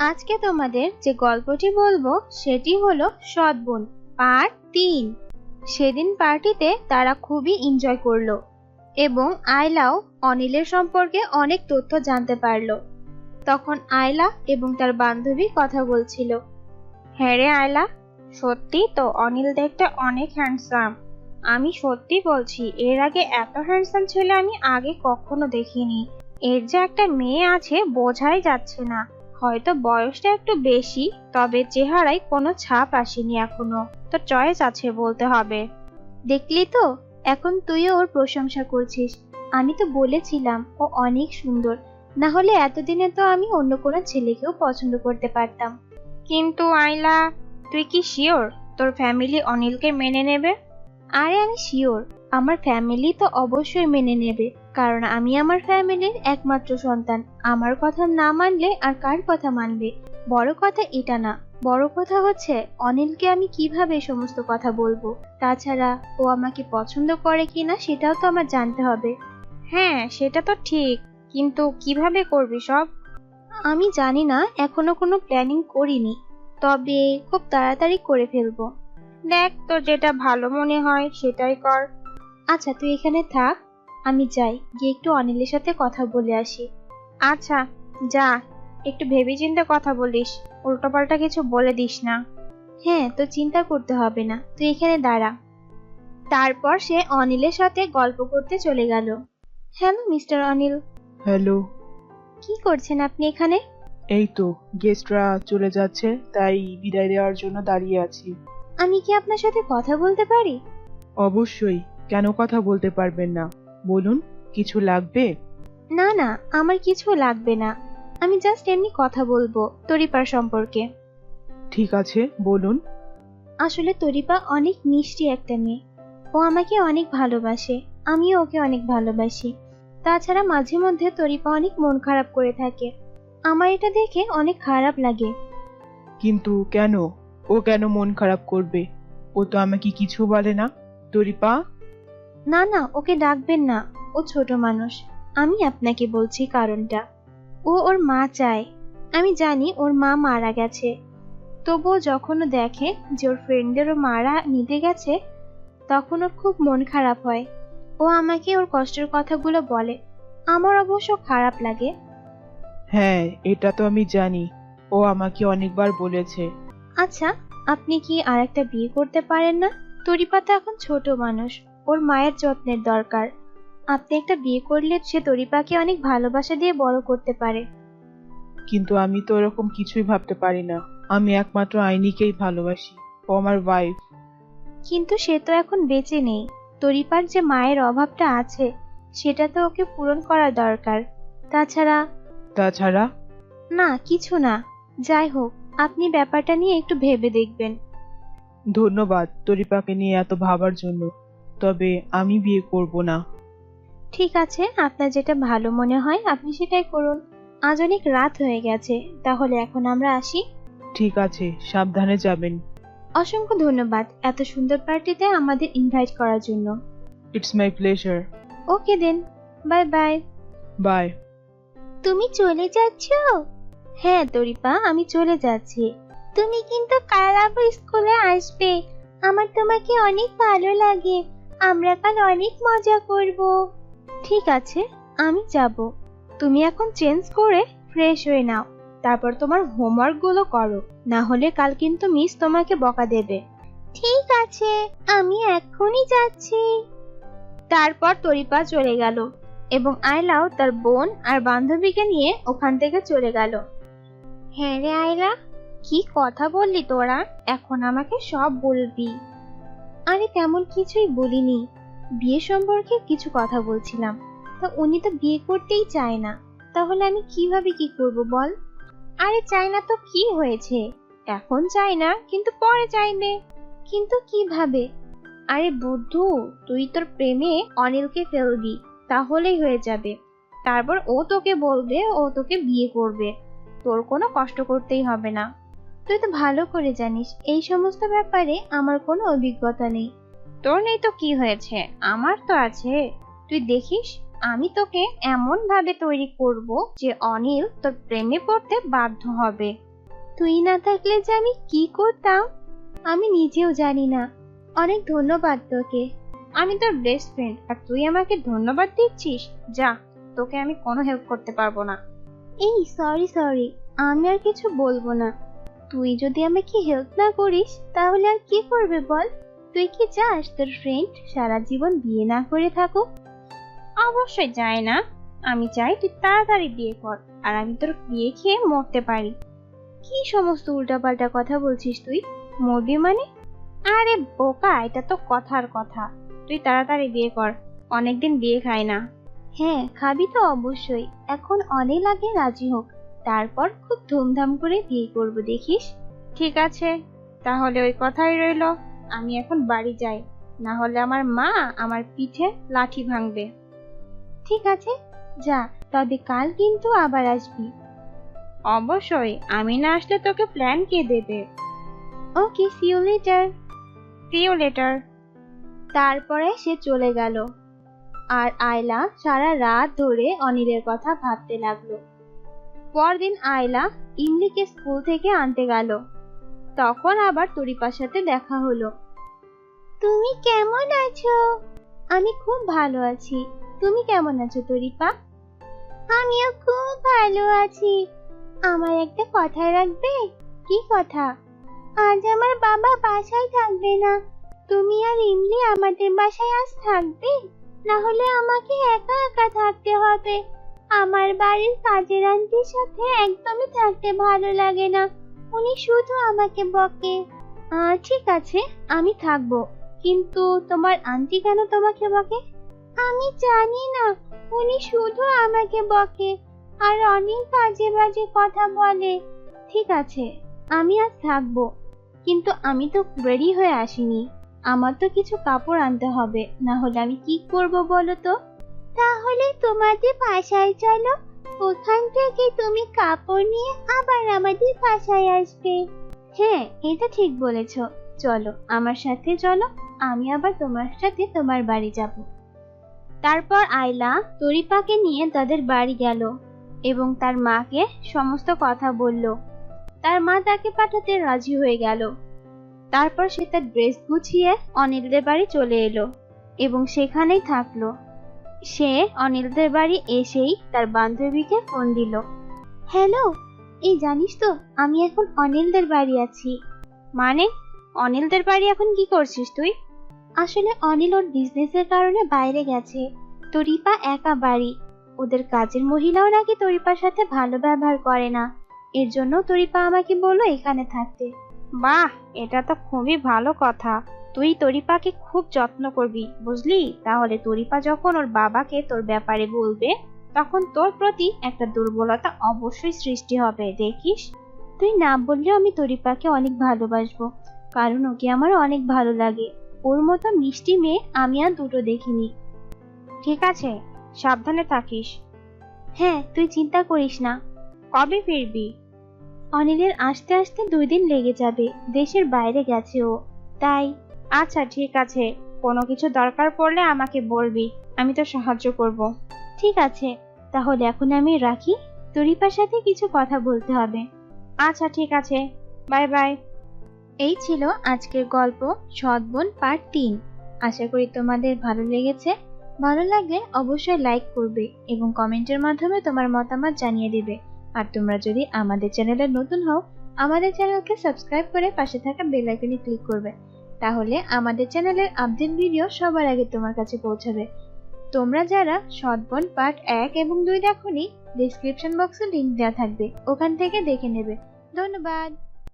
আজকে তোমাদের যে গল্পটি বলবো সেটি হলো সৎবোন পার্ট ৩। সেদিন পার্টিতে তারা খুবই এনজয় করলো এবং আয়লাও অনিলের সম্পর্কে অনেক তথ্য জানতে পারলো। তখন আয়লা এবং তার বান্ধবী কথা বলছিল। হ্যাঁ রে আয়লা, সত্যি তো অনিল দেখতে অনেক হ্যান্ডসাম। আমি সত্যি বলছি, এর আগে এত হ্যান্ডসাম ছেলে আমি আগে কখনো দেখিনি। এর যে একটা মেয়ে আছে বোঝাই যাচ্ছে না। হয়তো বয়সটা একটু বেশি, তবে চেহারায় কোনো ছাপ আসেনি এখনো। তো চয়েস আছে বলতে হবে। দেখলি তো, এখন তুইও ওর প্রশংসা করছিস। আমি তো বলেছিলাম ও অনেক সুন্দর, না হলে এতদিনে তো আমি অন্য কোনো ছেলেকেও পছন্দ করতে পারতাম। কিন্তু আয়লা, তুই কি শিওর তোর ফ্যামিলি অনিলকে মেনে নেবে? আরে আমি শিওর, আমার ফ্যামিলি তো অবশ্যই মেনে নেবে, কারণ আমি আমার ফ্যামিলির একমাত্র সন্তান। আমার কথা না মানলে আর কার কথা মানবে? বড় কথা এটা না, বড় কথা হচ্ছে অনিলকে আমি কিভাবে এই সমস্ত কথা বলবো। তাছাড়া ও আমাকে পছন্দ করে কিনা সেটাও তো আমার জানতে হবে। হ্যাঁ সেটা তো ঠিক, কিন্তু কিভাবে করবি সব? আমি জানি না, এখনো কোনো প্ল্যানিং করিনি, তবে খুব তাড়াতাড়ি করে ফেলবো। দেখ তোর যেটা ভালো মনে হয় সেটাই কর। আচ্ছা তুই এখানে থাক, আমি যাই, গিয়ে একটু অনিলের সাথে কথা বলে আসি। আচ্ছা যা, একটু ভেবেচিন্তে কথা বলিস, উল্টোপাল্টা কিছু বলে দিস না। হ্যাঁ, তো চিন্তা করতে হবে না, তুই এখানে দাঁড়া। তারপর সে অনিলের সাথে গল্প করতে চলে গেল। Hello mister Anil. হ্যালো। কি করছেন আপনি এখানে? এই তো গেস্টরা চলে যাচ্ছে, তাই বিদায় দেওয়ার জন্য দাঁড়িয়ে আছি। আমি কি আপনার সাথে কথা বলতে পারি? অবশ্যই, কেন কথা বলতে পারবেন না? বলুন, কিছু লাগবে? না না, আমার কিছু লাগবে না, আমি জাস্ট এমনি কথা বলবো তরিপার সম্পর্কে। ঠিক আছে, বলুন। আসলে তরিপা অনেক মিষ্টি একটা মেয়ে। ও আমাকে অনেক ভালোবাসে, আমিও ওকে অনেক ভালোবাসি। তাছাড়া মাঝে মধ্যে তরিপা অনেক মন খারাপ করে থাকে। আমার এটা দেখে অনেক খারাপ লাগে। কিন্তু কেন? ও কেন মন খারাপ করবে? ও তো আমাকে কিছু বলে না। তরিপা। না না, ওকে ডাকবেন না, ও ছোট মানুষ। আমি আপনাকে বলছি কারণটা। ও ওর মা চায়। আমি জানি ওর মা মারা গেছে, তবুও যখন ও দেখে যে ওর ফ্রেন্ডদেরও মারা নিতে গেছে, তখন ওর খুব মন খারাপ হয়। ও আমাকে ওর কষ্টের কথাগুলো বলে, আমার অবশ্য খারাপ লাগে। হ্যাঁ, এটা তো আমি জানি, ও আমাকে অনেকবার বলেছে। আচ্ছা, আপনি কি আরেকটা বিয়ে করতে পারেন না? তরিপা তো এখন ছোট মানুষ, ওর মায়ের যত্নের দরকার। আপনি একটা বিয়ে করলে সে তরিপাকে অনেক ভালোবাসা দিয়ে বড় করতে পারে। কিন্তু আমি তো এরকম কিছুই ভাবতে পারি না। আমি একমাত্র আইনিকেই ভালোবাসি, ও আমার ওয়াইফ। কিন্তু সে তো এখন বেঁচে নেই। তরিপার যে মায়ের অভাবটা আছে সেটা তো ওকে পূরণ করা দরকার। তাছাড়া তাছাড়া? না কিছু না, যাই হোক, আপনি ব্যাপারটা নিয়ে একটু ভেবে দেখবেন। ধন্যবাদ তরিপাকে নিয়ে এত ভাবার জন্য, তবে আমি বিয়ে করব না। ঠিক আছে, আপনার যেটা ভালো মনে হয় আপনি সেটাই করুন। আজ অনেক রাত হয়ে গেছে, তাহলে এখন আমরা আসি। ঠিক আছে, সাবধানে যাবেন। অসংখ্য ধন্যবাদ এত সুন্দর পার্টিতে আমাদের ইনভাইট করার জন্য। It's my pleasure. Okay then, bye bye. Bye. তুমি চলে যাচ্ছ? হ্যাঁ তরিপা, আমি চলে যাচ্ছি। তুমি কিন্তু কাল আবার স্কুলে আসবে, আমার তোমাকে অনেক ভালো লাগে। আমরা কাল অনেক মজা করব। ঠিক আছে, আমি যাব। তুমি এখন চেঞ্জ করে ফ্রেশ হয়ে নাও, তারপর তোমার হোমওয়ার্ক গুলো করো, না হলে কাল কিন্তু মিস তোমাকে বকা দেবে। ঠিক আছে, আমি এখনই যাচ্ছি। তারপর তরিপা চলে গেল এবং আয়লাও তার বোন আর বান্ধবীকে নিয়ে ওখান থেকে চলে গেল। হ্যাঁ রে আয়লা, কি কথা বললি তোরা? এখন আমাকে সব বলবি। আরে তেমন কিছুই বলিনি, বিয়ে সম্পর্কে কিছু কথা বলছিলাম। তা উনি তো বিয়ে করতেই চায় না, তাহলে আমি কিভাবে কি করব বল? আরে চায় না তো কি হয়েছে, এখন চায় না কিন্তু পরে চাইবে। কিন্তু কিভাবে? আরে বুদ্ধু, তুই তোর প্রেমে অনিলকে ফেলবি, তাহলেই হয়ে যাবে। তারপর ও তোকে বলবে ও তোকে বিয়ে করবে, তোর কোনো কষ্ট করতেই হবে না। তুই তো ভালো করে জানিস এই সমস্ত ব্যাপারে আমার কোনো অভিজ্ঞতা নেই। তোর নেই তো কি হয়েছে, আমার তো আছে। তুই দেখিস, আমি তোকে এমন ভাবে তৈরি করব যে অনিল তোর প্রেমে পড়তে বাধ্য হবে। তুই না থাকলে যে আমি কি করতাম আমি নিজেও জানি না। অনেক ধন্যবাদ তোকে। আমি তোর বেস্ট ফ্রেন্ড আর তুই আমাকে ধন্যবাদ দিচ্ছিস? যা, তোকে আমি কোনো হেল্প করতে পারবো না। এই সরি, আমি আর কিছু বলবো না। তুই যদি আমাকে হেল্প না করিস তাহলে আর কি করবে বল? তুই কি চাস তোর ফ্রেন্ড সারা জীবন বিয়ে না করে থাকুক? অবশ্যই চাই না। আমি চাই তুই তাড়াতাড়ি বিয়ে কর আর আমি তোর বিয়ে খেয়ে মরতে পারি। কি সমস্ত উল্টাপাল্টা কথা বলছিস তুই? মরবি মানে? আরে বোকা, এটা তো কথার কথা। তুই তাড়াতাড়ি বিয়ে কর, অনেকদিন বিয়ে খাই না। হ্যাঁ, খাবি তো অবশ্যই। এখন অনেক আগে রাজি হোক, তারপর খুব ধুমধাম করে বিয়ে করব, দেখিস। ঠিক আছে, তাহলে ওই কথাই রইলো। আমি এখন বাড়ি যাই, না হলে আমার মা আমার পিঠে লাঠি ভাঙবে। ঠিক আছে, যা, তবে কাল কিন্তু আবার আসবি। অবশ্যই, আমি না আসলে তোকে প্ল্যান কে দেবে? Okay, see you later. See you later. তারপরে সে চলে গেল আর আয়লা সারা রাত ধরে অনিলের কথা ভাবতে লাগলো। পরদিন আয়লা ইমলিকে স্কুল থেকে আনতে গেল। তখন আবার তরিপার সাথে দেখা হলো। তুমি কেমন আছো? আমি খুব ভালো আছি। তুমি কেমন আছো তরিপা? আমিও খুব ভালো আছি। আমার একটা কথা রাখবে? কি কথা? আজ আমার বাবা বাসায় থাকবে না। তুমি আর ইমলি আমাদের বাসায় আজ থাকবে, না হলে আমাকে একা একা থাকতে হবে। আমার বাড়ির কাজের আন্টির সাথে একদমই থাকতে ভালো লাগে না। উনি শুধু আমাকে বকে। ঠিক আছে, আমি থাকবো, কিন্তু তোমার আন্টি কেন তোমাকে বকে? আমি জানি না, উনি শুধু আমাকে বকে আর অনেক বাজে বাজে কথা বলে। ঠিক আছে, আমি আজ থাকবো, কিন্তু আমি তো রেডি হয়ে আসিনি। আমার তো কিছু কাপড় আনতে হবে, না হলে আমি কি করব বলো তো? তাহলে তোমাদের বাসায় চলো, ওখান থেকে তুমি কাপড় নিয়ে আবার আমাদের বাসায় আসবে। হ্যাঁ, এটা ঠিক বলেছো। চলো আমার সাথে চলো, আমি আবার তোমার সাথে তোমার বাড়ি যাব। তারপর আয়লা তরিপাকে নিয়ে তাদের বাড়ি গেল এবং তার মাকে সমস্ত কথা বলল। তার মা তাকে পাঠাতে রাজি হয়ে গেল। তারপর সে তার ড্রেস গুছিয়ে অনিলদের বাড়ি চলে এলো এবং সেখানেই থাকলো। সে অনিলদের বাড়ি এসেই তার বান্ধবীকে ফোন দিল। হ্যালো, এই জানিস তো আমি এখন অনিলদের বাড়ি আছি। মানে, অনিলদের বাড়ি এখন কি করছিস তুই? আসলে অনিল ওর বিজনেসের কারণে বাইরে গেছে। তরিপা একা বাড়ি। ওদের কাজের মহিলাও নাকি তরিপার সাথে ভালো ব্যবহার করে না। এর জন্য তরিপা আমাকে বললো এখানে থাকতে। বাহ, এটা তো খুবই ভালো কথা। তুই তরিপাকে খুব যত্ন করবি, বুঝলি? তাহলে তরিপা যখন ওর বাবাকে তোর ব্যাপারে বলবে, তখন তোর প্রতি একটা দুর্বলতা অবশ্যই সৃষ্টি হবে, দেখিস। তুই না বললেও আমি তরিপাকে অনেক ভালোবাসবো, কারণ ওকে আমার অনেক ভালো লাগে। ওর মতো মিষ্টি মেয়ে আমি আর দুটো দেখিনি। ঠিক আছে, সাবধানে থাকিস। হ্যাঁ, তুই চিন্তা করিস না। কবে ফিরবি? অনিলের আসতে আসতে 2 দিন লেগে যাবে। দেশের বাইরে গেছে ও, তাই। আচ্ছা ঠিক আছে, কোনো কিছু দরকার পড়লে আমাকে বলবি, আমি তো সাহায্য করব। ঠিক আছে, তাহলে এখন আমি রাখি, তরিপার সাথে কিছু কথা বলতে হবে। আচ্ছা ঠিক আছে, বাই বাই। এই ছিল আজকের গল্প সৎ বোন পার্ট 3। আশা করি তোমাদের ভালো লেগেছে। ভালো লাগলে অবশ্যই লাইক করবে এবং কমেন্টের মাধ্যমে তোমার মতামত জানিয়ে দেবে। আর তোমরা যদি আমাদের চ্যানেলে নতুন হও, আমাদের চ্যানেলকে সাবস্ক্রাইব করে পাশে থাকা বেল আইকনে ক্লিক করবে, তাহলে আমাদের চ্যানেলের আপডেট ভিডিও সবার আগে তোমার কাছে পৌঁছাবে। তোমরা যারা সৎ বোন পার্ট 1 এবং 2 দেখোনি, ডেসক্রিপশন বক্সে লিংক দেওয়া থাকবে, ওখান থেকে দেখে নেবে। ধন্যবাদ।